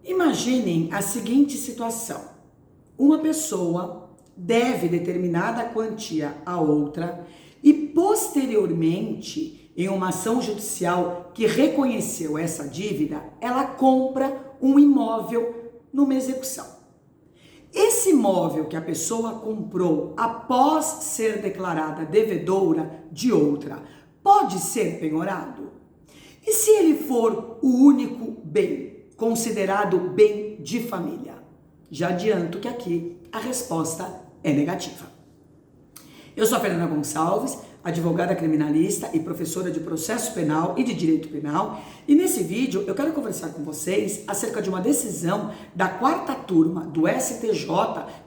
Imaginem a seguinte situação: uma pessoa deve determinada quantia a outra e posteriormente, em uma ação judicial que reconheceu essa dívida, ela compra um imóvel numa execução. Esse imóvel que a pessoa comprou após ser declarada devedora de outra pode ser penhorado? E se ele for o único bem, considerado bem de família? Já adianto que aqui a resposta é negativa. Eu sou a Fernanda Gonçalves, advogada criminalista e professora de processo penal e de direito penal, e nesse vídeo eu quero conversar com vocês acerca de uma decisão da 4ª turma do STJ,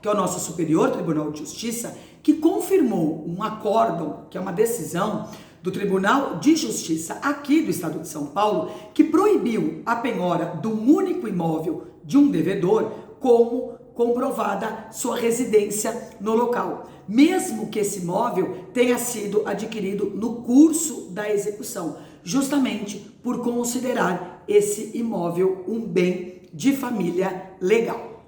que é o nosso Superior Tribunal de Justiça, que confirmou um acórdão, que é uma decisão do Tribunal de Justiça aqui do Estado de São Paulo, que proibiu a penhora de um único imóvel de um devedor, como comprovada sua residência no local, mesmo que esse imóvel tenha sido adquirido no curso da execução, justamente por considerar esse imóvel um bem de família legal.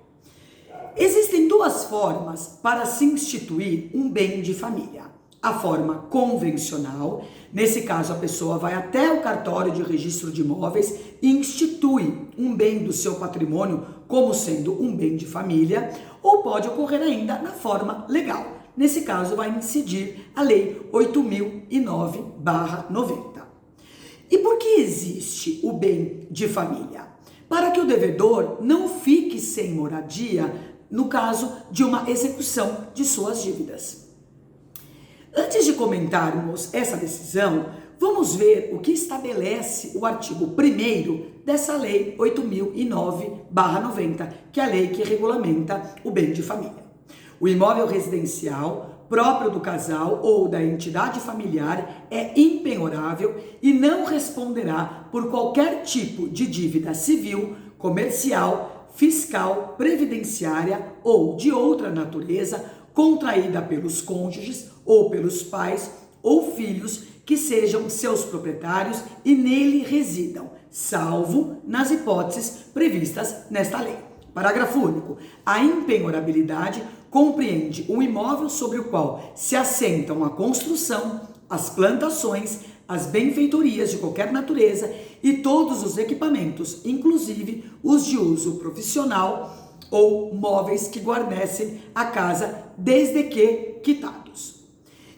Existem duas formas para se instituir um bem de família. A forma convencional, nesse caso a pessoa vai até o cartório de registro de imóveis e institui um bem do seu patrimônio como sendo um bem de família, ou pode ocorrer ainda na forma legal. Nesse caso vai incidir a Lei 8009/90. E por que existe o bem de família? Para que o devedor não fique sem moradia no caso de uma execução de suas dívidas. Antes de comentarmos essa decisão, vamos ver o que estabelece o artigo 1º dessa Lei 8009/90, que é a lei que regulamenta o bem de família. O imóvel residencial próprio do casal ou da entidade familiar é impenhorável e não responderá por qualquer tipo de dívida civil, comercial, fiscal, previdenciária ou de outra natureza contraída pelos cônjuges ou pelos pais ou filhos que sejam seus proprietários e nele residam, salvo nas hipóteses previstas nesta lei. Parágrafo único. A impenhorabilidade compreende um imóvel sobre o qual se assentam a construção, as plantações, as benfeitorias de qualquer natureza e todos os equipamentos, inclusive os de uso profissional ou móveis que guarnecem a casa, desde que quitados.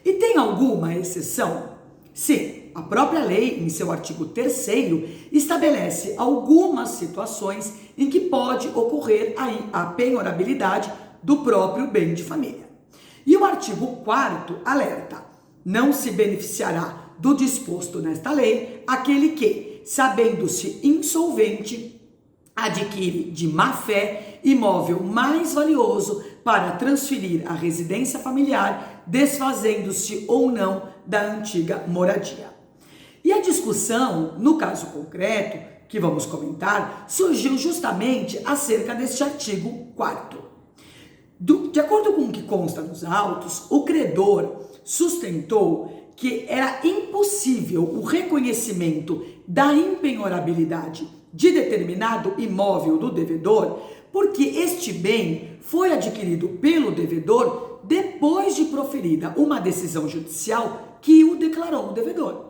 E tem alguma exceção? Sim, a própria lei, em seu artigo 3º, estabelece algumas situações em que pode ocorrer a penhorabilidade do próprio bem de família. E o artigo 4º alerta: não se beneficiará do disposto nesta lei aquele que, sabendo-se insolvente, adquire de má fé imóvel mais valioso para transferir à residência familiar, desfazendo-se ou não da antiga moradia. E a discussão, no caso concreto, que vamos comentar, surgiu justamente acerca deste artigo 4º. De acordo com o que consta nos autos, o credor sustentou que era impossível o reconhecimento da impenhorabilidade de determinado imóvel do devedor, porque este bem foi adquirido pelo devedor depois de proferida uma decisão judicial que o declarou devedor.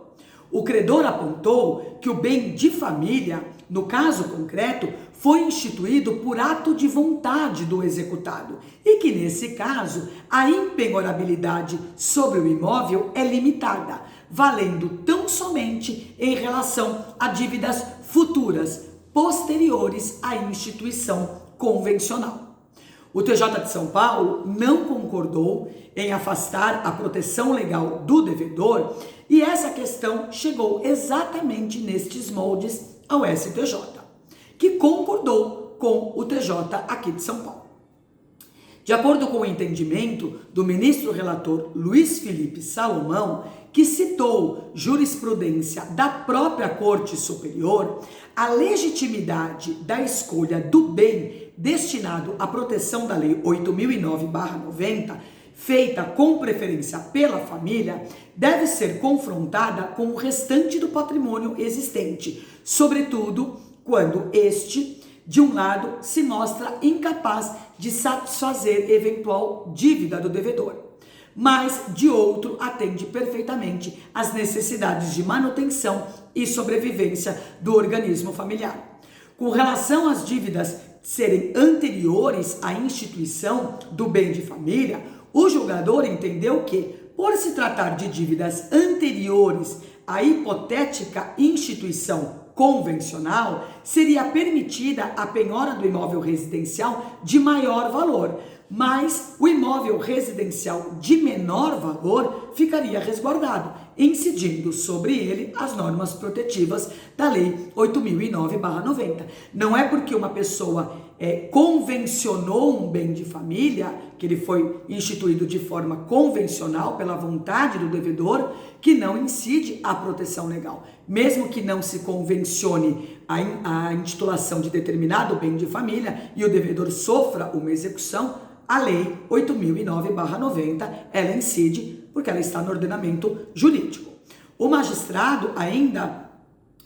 O credor apontou que o bem de família, no caso concreto, foi instituído por ato de vontade do executado e que, nesse caso, a impenhorabilidade sobre o imóvel é limitada, valendo tão somente em relação a dívidas futuras, posteriores à instituição convencional. O TJ de São Paulo não concordou em afastar a proteção legal do devedor e essa questão chegou exatamente nestes moldes ao STJ, que concordou com o TJ aqui de São Paulo. De acordo com o entendimento do ministro relator Luiz Felipe Salomão, que citou jurisprudência da própria Corte Superior, a legitimidade da escolha do bem destinado à proteção da Lei 8009/90, feita com preferência pela família, deve ser confrontada com o restante do patrimônio existente, sobretudo quando este de um lado, se mostra incapaz de satisfazer eventual dívida do devedor, mas de outro atende perfeitamente às necessidades de manutenção e sobrevivência do organismo familiar. Com relação às dívidas serem anteriores à instituição do bem de família, o julgador entendeu que, por se tratar de dívidas anteriores à hipotética instituição convencional, seria permitida a penhora do imóvel residencial de maior valor, mas o imóvel residencial de menor valor ficaria resguardado, incidindo sobre ele as normas protetivas da Lei 8.009/90. Não é porque uma pessoa convencionou um bem de família, que ele foi instituído de forma convencional pela vontade do devedor, que não incide a proteção legal. Mesmo que não se convencione a intitulação de determinado bem de família e o devedor sofra uma execução, a Lei 8.009/90, ela incide porque ela está no ordenamento jurídico. O magistrado ainda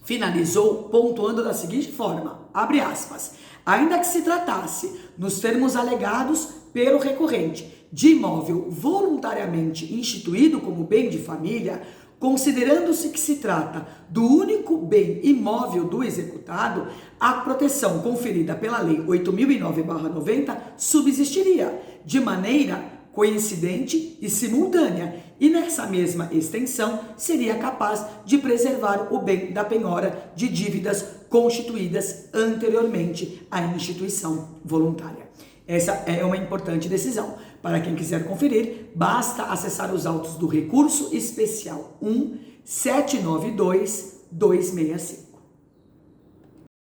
finalizou pontuando da seguinte forma, abre aspas, ainda que se tratasse, nos termos alegados pelo recorrente, de imóvel voluntariamente instituído como bem de família, considerando-se que se trata do único bem imóvel do executado, a proteção conferida pela Lei 8.009/90 subsistiria de maneira coincidente e simultânea, e nessa mesma extensão seria capaz de preservar o bem da penhora de dívidas constituídas anteriormente à instituição voluntária. Essa é uma importante decisão. Para quem quiser conferir, basta acessar os autos do recurso especial 1792265.